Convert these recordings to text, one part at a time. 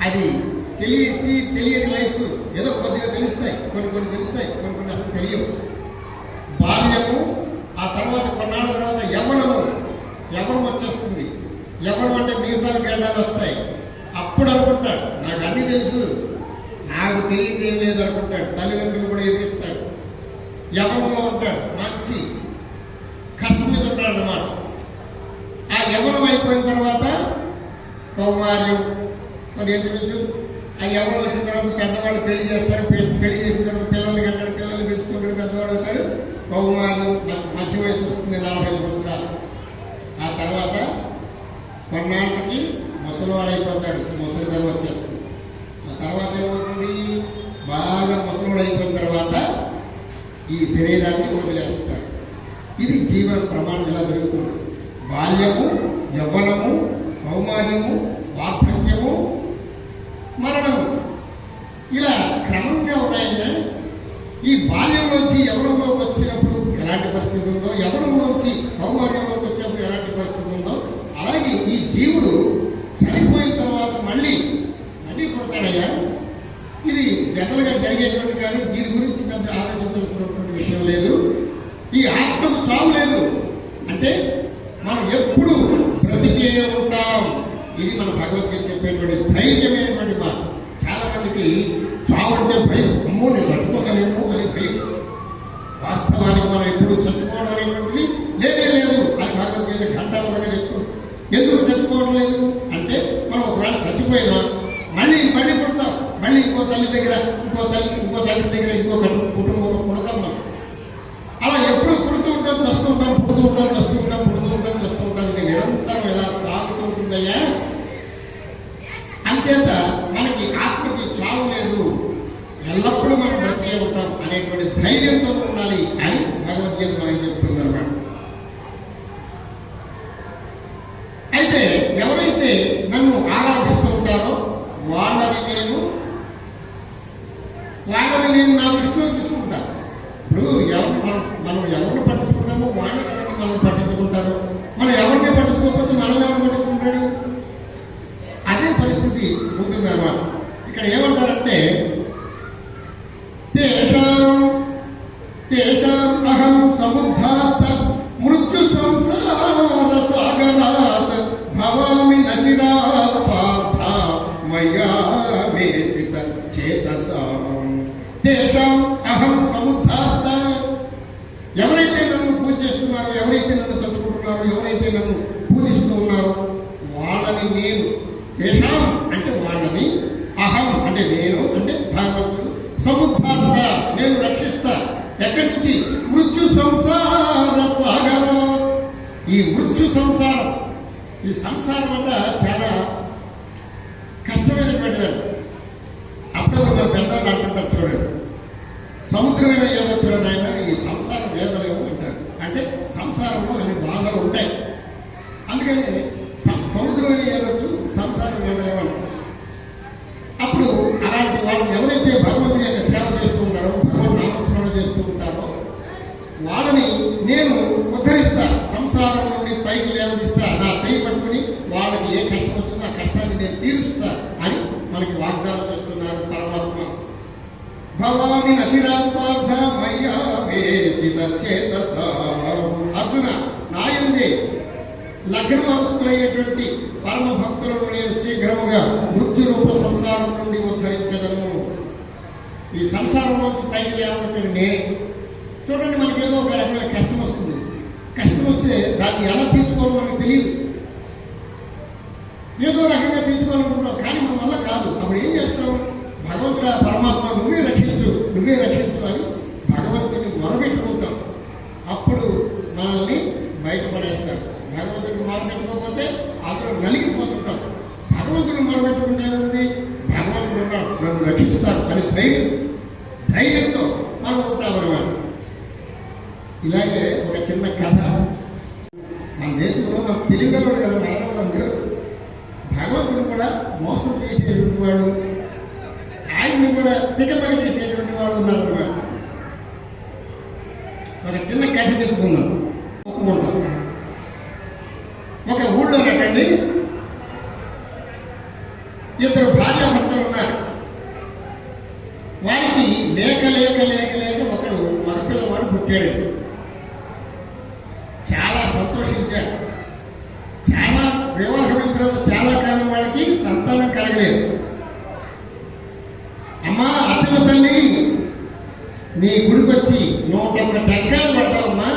అది తెలియని వయసు, ఏదో కొద్దిగా తెలుస్తాయి, కొన్ని తెలుస్తాయి, కొన్ని అసలు తెలియవు. బాల్యము, ఆ తర్వాత కొన్నాళ్ళ తర్వాత యవ్వనం వచ్చేస్తుంది. యవ్వనం అంటే మీసాలు గడ్డాలు వస్తాయి. అప్పుడు అనుకుంటాడు నాకు అన్ని తెలుసు, నాకు తెలియదు ఏం లేదు అనుకుంటాడు. తల్లిదండ్రులు కూడా ఎదిరిస్తాడు. యవ్వనంలో ఉంటాడు, మంచి కష్టం మీద ఉంటాడు అన్నమాట. ఆ యవ్వనం అయిపోయిన తర్వాత కౌమార్యం, మరి ఇంచుమించు ఆ యవ్వనం వచ్చిన తర్వాత పెద్దవాళ్ళు పెళ్లి చేస్తారు. పెళ్లి చేసిన తర్వాత పిల్లల్ని కంటాడు, పిల్లల్ని పెంచుతుంటాడు, పెద్దవాడు అవుతాడు. కౌమార్యం, మధ్య వయసు వస్తుంది, 40 సంవత్సరాలు. ఆ తర్వాత కొన్నాళ్ళకి ముసలివాడు అయిపోతాడు, ముసలితనం వచ్చేస్తుంది. ఆ తర్వాత ఏమవుతుంది, బాగా ముసలివాడు అయిపోయిన తర్వాత ఈ శరీరాన్ని వదిలేస్తాడు. ఇది జీవన ప్రమాణం ఇలా జరుగుతుంది. బాల్యము, యవ్వనము, కౌమార్యము, వార్ధక్యము, మరణము, ఇలా క్రమంగా ఉన్నాయి. ఈ బాల్యంలోంచి యవ్వనంలోకి వచ్చినప్పుడు ఎలాంటి పరిస్థితి ఉందో, యవ్వనంలోంచి కౌమార్యంలోకి వచ్చినప్పుడు ఎలాంటి పరిస్థితి ఉందో, అలాగే ఈ జీవుడు చనిపోయిన తర్వాత మళ్ళీ పుడతాడయ్యా. ఇది జనరల్గా జరిగేటువంటి, కానీ దీని గురించి పెద్ద ఆలోచించాల్సినటువంటి విషయం లేదు. ఈ ఆత్మకు చావు లేదు అంటే మనం ఎప్పుడు బ్రతికే ఉంటాం. ఇది మన భగవద్గీత చెప్పేటువంటి ధైర్యమైనటువంటి మాట. చాలా మందికి చావు అంటే భయం, అమ్మో నేను చచ్చిపోగలేము అని భయం. వాస్తవానికి మనం ఎప్పుడు చచ్చిపోవడం అనేటువంటిది లేదే లేదు అని భగవద్గీత ఘంటాలుగా చెప్తుంది. ఎందుకు చచ్చిపోవడం లేదు అంటే మనం ఒకవేళ చచ్చిపోయినా మళ్ళీ పుడతాం. మళ్ళీ ఇంకో తల్లి దగ్గర, ఇంకో తండ్రి దగ్గర, ఇంకో కుటుంబంలో పుడతాం మనం. అలా ఎప్పుడు పుడుతూ ఉంటాం, చస్తూ ఉంటాం, పుడుతూ ఉంటాం, చస్తూ ఉంటాం, పుడుతూ ఉంటాం, చస్తూ ఉంటాం. ఇది నిరంతరం ఎలా సాగుతూ ఉంటుందయ్యా. అంచేత మనకి ఆత్మకి చావు లేదు, ఎల్లప్పుడూ మనం బ్రతికే ఉంటాం అనేటువంటి ధైర్యంతో ఉండాలి అని భగవద్గీత మనకి చెప్తుంది అన్నమాట. అయితే ఎవరైతే నన్ను ఆరాధిస్తూ ఉంటారో వాళ్ళని నేను నా దృష్టిలో తీసుకుంటాను. ఇప్పుడు మనం ఎవరిని పట్టించుకుంటామో వాళ్ళ కదండి మనం పట్టించుకుంటారు. మనం ఎవరిని పట్టించుకోకపోతే మనల్ని ఎవరు పట్టించుకుంటాడు? అదే పరిస్థితి ఉంటుంది అన్నమాట. ఇక్కడ ఏమంటారంటే తేషాం అహం సముద్ధార్థ మృత్యు సంసార సాగరాత్ భవామి నచిరాత్ పార్థ మయా వేసిత చేతసాం. తేషాం అహం సముద్ధార్థ, ఎవరైతే నన్ను పూజ చేస్తున్నారో, ఎవరైతే నన్ను తలుచుకుంటున్నారో, ఎవరైతే నన్ను పూజిస్తూ ఉన్నారో వాళ్ళని నేను, తేషాం అంటే వాళ్ళని, అహం అంటే నేను, అంటే భగవంతుడు, సముద్ధార్థ నేను రక్షిస్తా. ఎక్కడి నుంచి? మృత్యు సంసార సాగరాత్. ఈ మృత్యు సంసారం, ఈ సంసారం అంట చాలా కష్టమైనటువంటిది. అప్పుడు మన పెద్దవాళ్ళు అంటుంటారు చూడండి, సముద్రమైన ఏదో చూడండి ఆయన, ఈ సంసారం వేదలేము అంటారు. అంటే సంసారంలో అన్ని బాధలు ఉంటాయి. అందుకని సముద్రమైన ఏదొచ్చు, సంసారం వేదలేము అంటారు. అప్పుడు అలాంటి వాళ్ళని ఎవరైతే భగవంతుని యొక్క సేవ చేస్తూ ఉంటారో, భగవన్ నామస్మరణ చేస్తూ ఉంటారో వాళ్ళని నేను ఉద్ధరిస్తా, సంసారం నుండి పైకి లేవదీస్తా. నా చేయి పట్టుకుని వాళ్ళకి ఏ కష్టం వచ్చిందో ఆ కష్టాన్ని నేను తీరుస్తా అని మనకి వాగ్దానం చేస్తున్నారు పరమాత్మ. భవామి నచిరాత్మార్థ మయ్యా వేసిత చేతసా. అర్జున, నాయందే లగ్నవంశులైనటువంటి పరమ భక్తులను నేను శీఘ్రముగా మృత్యురూప సంసారం నుండి ఉద్ధరించదను. ఈ సంసారంలోంచి పైకి లేవబట్టేది నేను. చూడండి, మనకేదో ఒక రకమైన కష్టం వస్తుంది. కష్టం వస్తే దాన్ని ఎలా తీర్చుకోవాలో మనకు తెలియదు. ఏదో రకంగా తీర్చుకోవాలనుకుంటాం, కానీ మన వల్ల కాదు. అప్పుడు ఏం చేస్తాం? భగవంతుడు, పరమాత్మ నువ్వే రక్షించు అని భగవంతుడిని మొరపెట్టుకుంటాం. అప్పుడు మనల్ని బయటపడేస్తాడు. భగవంతుడిని మొరపెట్టుకోకపోతే అందులో నలిగిపోతుంటాం. భగవంతుడిని మొరపెట్టుకుంటే ఉంది, భగవంతుడు ఉన్నాడు, నన్ను రక్షిస్తాడు అని ధైర్యంతో మనం ఉంటామన్నమాట. ఇలాగే ఒక చిన్న కథ. మన దేశంలో మన తెలుగులో కదా మానవులందరూ భగవంతుడు కూడా మోసం చేసేటువంటి వాళ్ళు, ఆయన్ని కూడా తికమక చేసేటువంటి వాళ్ళు ఉన్నారన్నమాట. ఒక చిన్న కథ చెప్పుకుందాం, ఒప్పుకుంటాం. ఒక ఊళ్ళో పెట్టండి, ఇద్దరు భార్య భర్తలు ఉన్నారు. వారికి లేక లేక లేక లేక ఒకడు మగపిల్లవాడు పుట్టాడు. చాలా సంతోషించారు. చాలా వివాహమైన తర్వాత చాలా కాలం వాళ్ళకి సంతానం కలగలేదు. అమ్మా అచ్చమ్మ తల్లి, నీ గుడికొచ్చి 101 టెంకాయలు పడతావమ్మా,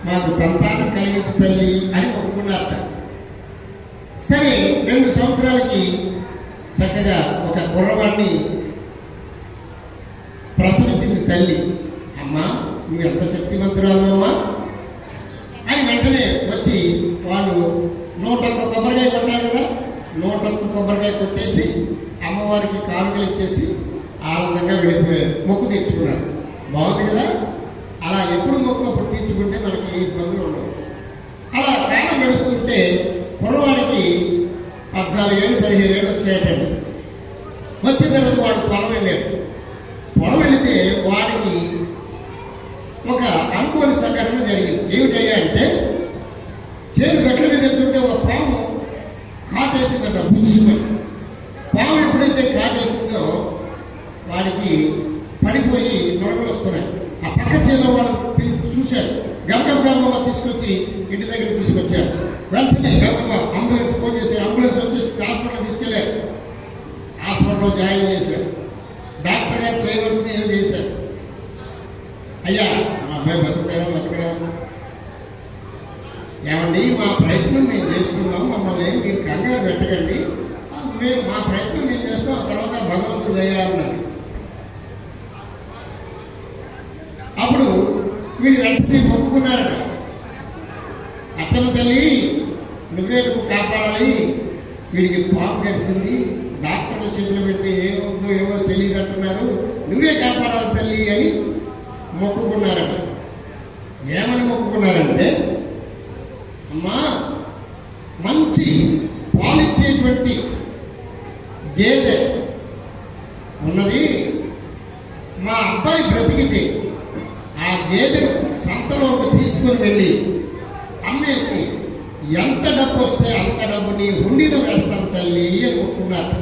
మాకు సంతానం కలిగించు తల్లి అని ఒప్పుకున్నారట. సరే 2 సంవత్సరాలకి చక్కగా ఒక కుర్రవాడిని ప్రసవించింది తల్లి. అమ్మా నువ్వు ఎంత శక్తివంతురాలు అమ్మా అని వెంటనే వచ్చి వాళ్ళు 101 కొబ్బరికాయ కొట్టారు కదా, 101 కొబ్బరికాయ కొట్టేసి అమ్మవారికి కానుకలు ఇచ్చేసి ఆనందంగా వెళ్ళిపోయారు. మొక్కు తీర్చుకున్నారు. బాగుంది కదా. అలా ఎప్పుడు మొక్కు అప్పుడు తీర్చుకుంటే మనకి ఏ ఇబ్బందులు ఉండవు. అలా కాలం నడుస్తుంటే కుర్రవాడికి 14 ఏళ్ళు 15 ఏళ్ళు వచ్చాయటండి. వచ్చిన తర్వాత వాడు పొలం వెళ్ళాడు. పొలం వెళితే వాడికి ఒక అనుకోని సంఘటన జరిగింది. ఏమిటయ్యా అంటే చేను గట్ల మీద ఎత్తుంటే ఒక పాము కాటేసిందట. బుద్ధుమని పాము ఎప్పుడైతే కాటేసిందో వాడికి పడిపోయి నొరగలు వస్తున్నాయి. ఆ పక్క చేలో వాళ్ళు చూశారు. గమగమ్మ తీసుకొచ్చి ఇంటి దగ్గర తీసుకొచ్చారు. వెంటనే గమగమ్మ అంబులెన్స్ ఫోన్ చేసి అంబులెన్స్ వచ్చేసి హాస్పిటల్ తీసుకెళ్లారు. హాస్పిటల్లో జాయిన్ చేశారు. డాక్టర్ గారు చేయవలసిన ఏం చేశారు. అయ్యా మా అబ్బాయి బతకడా ఏమండి, మా ప్రయత్నం మేము చేస్తున్నాం, మమ్మల్ని మీరు కంగారు పెట్టకండి, మేము మా ప్రయత్నం మేము చేస్తాం, ఆ తర్వాత భగవంతుడు దయ అన్నారు. అప్పుడు వీళ్ళు వెంటనే మొక్కుకున్నారట. అచ్చమ్మ తల్లి నువ్వే నువ్వు కాపాడాలి, వీడికి పాము కలిసింది, డాక్టర్ల చేతులు పెడితే ఏమవుతుందో ఏమో తెలియదు అంటున్నారు, నువ్వే కాపాడాలి తల్లి అని మొక్కుకున్నారట. ఏమని మొక్కుకున్నారంటే, అమ్మా మంచి పాలిచ్చేటువంటి గేదె ఉన్నది, మా అబ్బాయి బ్రతికితే ఆ గేదెను సంతలోకి తీసుకుని వెళ్ళి అమ్మేసి ఎంత డబ్బు వస్తే అంత డబ్బు నీ హుండీలో వేస్తాను తల్లి అని ఒప్పుకున్నారు.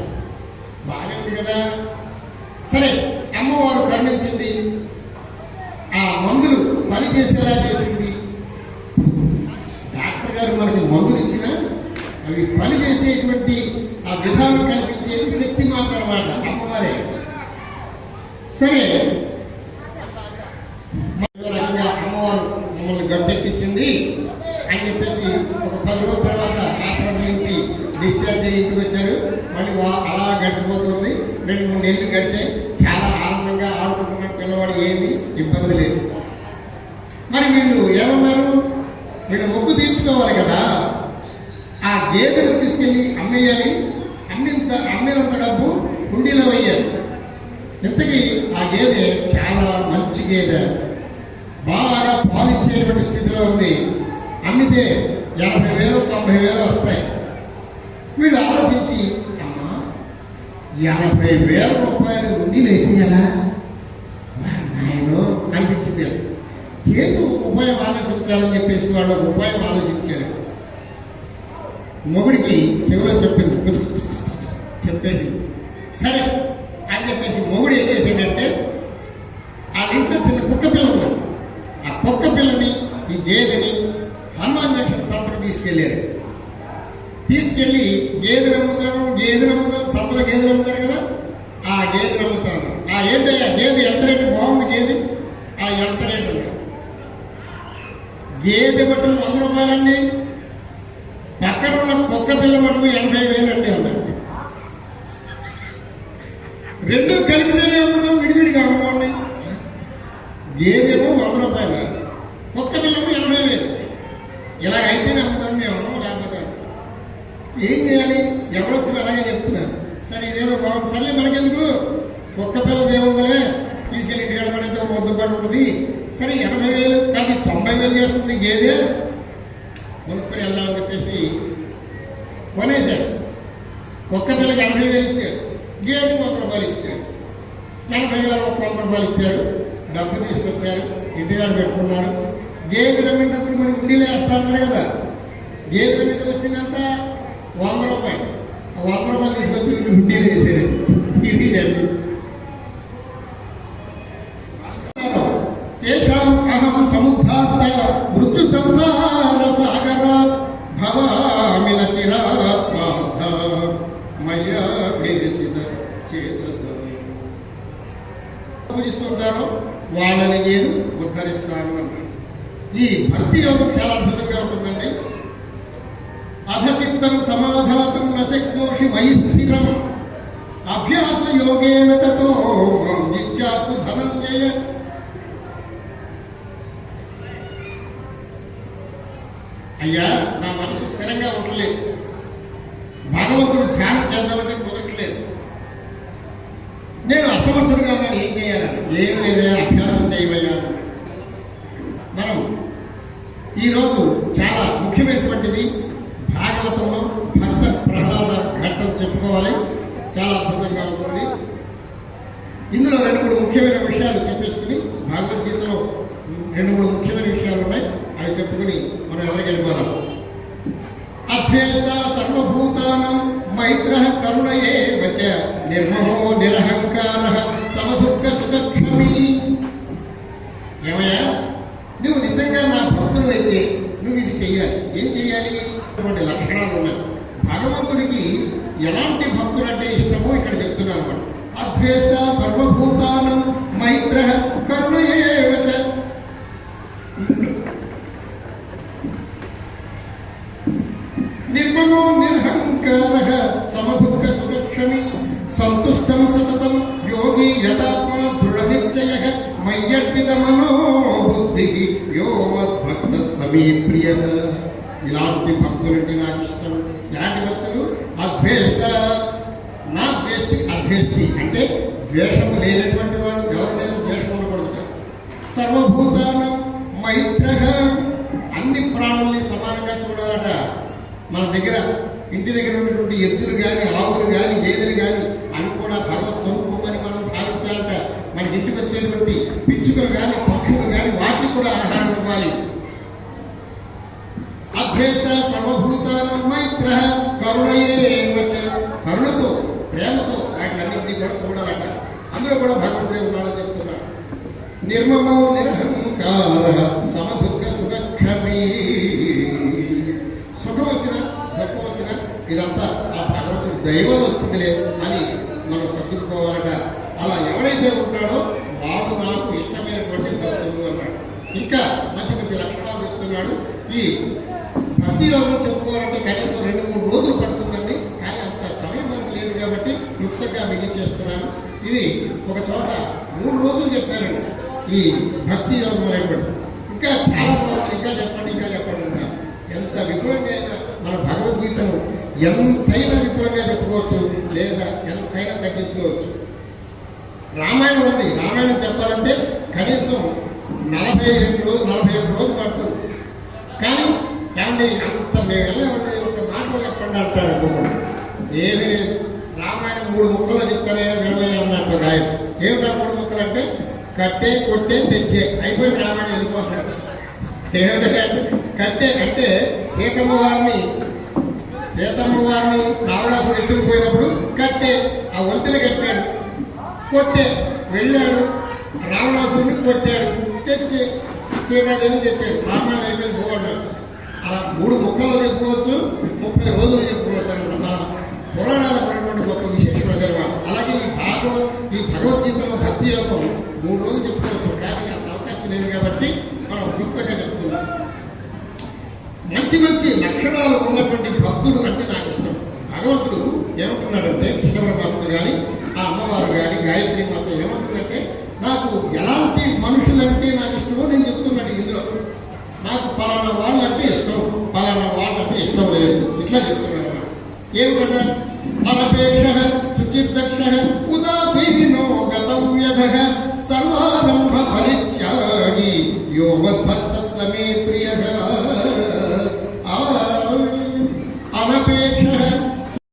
బాగానే ఉంది కదా. సరే అమ్మవారు కరుణించింది. ఆ మందులు పనిచేసేలా చేసింది. డాక్టర్ గారు మనకి మందులు ఇచ్చినా అవి పనిచేసేటువంటి ఆ విధానం కల్పించేది శక్తి మాత అన్నమాట, అమ్మవారే. సరే రకంగా అమ్మవారు మమ్మల్ని గట్టెక్కించింది అని చెప్పేసి ఒక 10 రోజుల తర్వాత హాస్పిటల్ నుంచి డిశ్చార్జ్ అయ్యి ఇంటికి వచ్చారు. మళ్ళీ అలా గడిచిపోతుంది. 2-3 నెలలు గడిచాయి. చాలా ఆనందంగా ఆడుకుంటున్న పిల్లవాడు, ఏమీ ఇబ్బంది లేదు. మరి వీళ్ళు ఏమన్నారు, వీళ్ళు మొక్కు తీర్చుకోవాలి కదా, ఆ గేదెను తీసుకెళ్ళి అమ్మేయాలి, అమ్మినంత డబ్బు హుండీలో వేయాలి. ఇంతకీ ఆ గేదె చాలా మంచి గేదె, బాగా పాలిచ్చేటువంటి స్థితిలో ఉంది. అమ్మితే 80,000 90,000 వస్తాయి. వీళ్ళు ఆలోచించి అమ్మా 80,000 రూపాయలు ఉండి వేసేయాలా నాయనో అనిపించింది. ఏదో ఉపాయం ఆలోచించాలని చెప్పేసి వాళ్ళు ఒక ఉపాయం ఆలోచించారు. మొగుడికి చెవిలో చెప్పింది, చెప్పేది. సరే అని చెప్పేసి మొగుడు ఏం చేశాడంటే, ఆ ఇంట్లో చిన్న కుక్క పిల్ల ఉంది. ఆ కుక్క పిల్లని ఈ గేదెని హనుమాన్ జంక్షన్ సంతకు తీసుకెళ్ళారు. తీసుకెళ్ళి గేదెలు అమ్ముతాం సంతలో గేదెలు అమ్ముతారు కదా, ఆ గేదెలు అమ్ముతాను. ఆ ఏంటయ్యా గేదె ఎంత రేటు, బాగుంది గేదె, ఆ ఎంత రేటు అన్నాడు. గేదె బట్టలు 100 రూపాయలండి, పక్కన ఉన్న కుక్క పిల్ల మటుకు 80,000 అండి అన్నాడు. 2 కలిపితేనే అమ్ముతాం, విడివిడిగా అమ్మవాడిని. గేదెమో 100 రూపాయలు, కుక్క పిల్లేమో 80,000. ఇలాగైతేనే అమ్ముతాం మేము, అమ్మం లేకపోతే. ఏం చేయాలి, ఎవరొచ్చిన అలాగే చెప్తున్నారు. సరే ఇదేదో బాగుంది, సర్లే మనకెందుకు, కుక్క పిల్ల దేవుందలే తీసుకెళ్ళి ఇంటికాడ పడితే ముద్దుపాటు ఉంటుంది. సరే 80,000 కానీ 90,000 చేస్తుంది గేదె, కొనుక్కొని వెళ్దామని చెప్పేసి కొనేశారు. కుక్క పిల్లకి 80,000 ఇచ్చారు, గేదె 100 రూపాయలు ఇచ్చారు. 80,000 100 రూపాయలు ఇచ్చారు. డబ్బు తీసుకొచ్చారు, ఇంటికాడ పెట్టుకున్నారు. గేదె రమ్మిన డబ్బులు మనకి ఉండిలో వేస్తామన్నాడు కదా, గేదెల మీద వచ్చిందంత 100 రూపాయలు. ఆ 100 రూపాయలు తీసుకొచ్చి ఉండిలో వేసారండి. మయ్యా వేసిత చేతస పూజిస్తుంటారో వాళ్ళని నేను ఉద్ధరిస్తాను అన్నాడు. ఈ భక్తి యోగం చాలా అద్భుతంగా ఉంటుందండి. అధచిత్తం సమాధాతం నశక్నోషి మయి స్థిరం అభ్యాస యోగేన తతో నిత్యాప్తు ధనంజయ. అయ్యా, నా మనసు స్థిరంగా ఉండలేదు, భగవంతుడు ధ్యానం చేద్దామంటే కుదరట్లేదు, నేను అసమర్థుడిగా ఉన్నాను, ఏం చేయాలని? ఏం లేదా, అభ్యాసం చేయవయ్యా. మనం ఈరోజు చాలా ముఖ్యమైనటువంటిది భాగవతంలో భక్త ప్రహ్లాద ఘట్టం చెప్పుకోవాలి. చాలా అద్భుతంగా ఉంటుంది. ఇందులో 2-3 ముఖ్యమైన విషయాలు చెప్పేసుకుని, భగవద్గీతలో 2-3 ముఖ్యమైన విషయాలు ఉన్నాయి, అవి చెప్పుకుని మనం ఎదరికెళ్ళిపోదాం. అద్వేష్ట సర్వభూతానం మైత్ర కరుణయే వచ నిర్మమో నిరహంకార సమదుఃఖ సుఖక్షమీ. ఏమయ్యా, నువ్వు నిజంగా నా భక్తుడు అయితే నువ్వు ఇది చెయ్యాలి. ఏం చెయ్యాలి? అటువంటి లక్షణాలు ఉన్నాయి. భగవంతుడికి ఎలాంటి భక్తుడు అంటే ఇష్టమో ఇక్కడ చెప్తున్నాను అన్నమాట. అద్వేష్ట సర్వభూతానం మైత్ర కరుణయే వచ నిర్మమో నిర్హంకార సమదుఃఖ సుఖక్షమీ సంతుష్టం సతతం యోగి యథాత్మా దృఢ నిశ్చయ మయ్యర్పిత మనోబుద్ధి యో మద్భక్త సమీ ప్రియ. ఇలాంటి భక్తులంటే నాకు ఇష్టం. ఇలాంటి భక్తులు అద్వేష్ట, నా ద్వేష్టి అద్వేష్టి అంటే ద్వేషము లేనటువంటి వాడు, ఎవరి మీద ద్వేషం ఉండకూడదు. సర్వభూతానం మైత్ర, అన్ని ప్రాణుల్ని సమానంగా చూడాలట. మన దగ్గర ఇంటి దగ్గర ఉన్నటువంటి ఎద్దులు కానీ, ఆవులు కానీ, గేదెలు కానీ అవి కూడా భగవత్ స్వరూపం అని మనం భావించాలంట. మనకి ఇంటికి వచ్చేటువంటి పిచ్చుకలు కానీ, పక్షులు కానీ వాటికి కూడా ఆహారం ఇవ్వాలి. అద్వేష్ట సర్వభూతానం మైత్ర కరుణయే వచ, కరుణతో ప్రేమతో వాటిలన్నింటినీ కూడా చూడాలట. అందులో కూడా భగవంతుడే ఉన్నాడని చెప్తున్నాడు. నిర్మమో నిరహంకార సమదుఃఖ సుఖక్షమీ. సుఖం వచ్చినా దుఃఖం వచ్చినా ఇదంతా ఆ భగవంతుడి దైవం వచ్చిందిలే అని మనం సర్దుకుపోవాలట. అలా ఎవరైతే ఉంటాడో వాడు నాకు ఇష్టమైనటువంటి భక్తుడు అన్నాడు. ఇంకా మంచి మంచి లక్షణాలు చెప్తున్నాడు. ఈ భక్తి యోగం చెప్పుకోవాలంటే కనీసం 2-3 రోజులు పడుతుందండి. కానీ అంత సమయం మనకు లేదు కాబట్టి క్లుప్తంగా మిగిలిచేస్తున్నాను. ఇది ఒక చోట 3 రోజులు చెప్పారండి ఈ భక్తి యోగం అనేటువంటి. ఇంకా చాలా రోజులు ఇంకా చెప్పండి ఉంటారు. ఎంత విపులంగా అయినా మన భగవద్గీతను ఎంతైనా విపులంగా చెప్పుకోవచ్చు, లేదా ఎంతైనా తగ్గించుకోవచ్చు. రామాయణం ఉంది, రామాయణం చెప్పాలంటే కనీసం 41 రోజులు పడుతుంది. కానీ ఏమండి అంత మేము వెళ్ళామంటే ఒక మాటలో చెప్పండి అంటారు ఒక్కొక్కరు. ఏమీ లేదు, రామాయణం 3 ముక్కలు చెప్తారే వినలే అన్నట్టు ఆయన. ఏమిటా 3 ముక్కలు అంటే కట్టే కొట్టే తెచ్చే అయిపోయింది, రామాయణం వెళ్ళిపోతాడు. ఏమిటంటే కట్టే అంటే సీతమ్మ వారిని రావణాసుడు ఎత్తుకుపోయినప్పుడు కట్టే ఆ వంతులు కట్టాడు. కొట్టే వెళ్ళాడు, రావణాసుడిని కొట్టాడు, తెచ్చి సీతాదేవి తెచ్చాడు. రామాయణం అయిపోయింది పోవన్నాడు. అలా 3 ముక్కలు చెప్పుకోవచ్చు, 30 రోజులు చెప్పుకోవచ్చు అన్నమాట. మన పురాణాలకు ఉన్నటువంటి గొప్ప విశేషం అదనమాట. అలాగే ఈ భగవద్గీతలో భక్తి యోగం 3 రోజులు చెప్పుకోవచ్చు. కానీ అంత అవకాశం లేదు కాబట్టి మనం గుప్తంగా చెప్తున్నాం. మంచి మంచి లక్షణాలు ఉన్నటువంటి భక్తుడు అంటే నాకు ఇష్టం. భగవంతుడు ఏమంటున్నాడంటే, కృష్ణ పరమాత్మ కానీ ఆ అమ్మవారు కానీ గాయత్రి మాత ఏమంటుందంటే, నాకు ఎలాంటి మనుషులంటే నాకు ఇష్టమో నేను చెప్తున్నాను. ఇందులో నాకు పలానా వాళ్ళంటే ఇష్టం, పలానా వాళ్ళంటే ఇష్టం లేదు, ఇట్లా చెప్తున్నాడు. ఏమిటంటే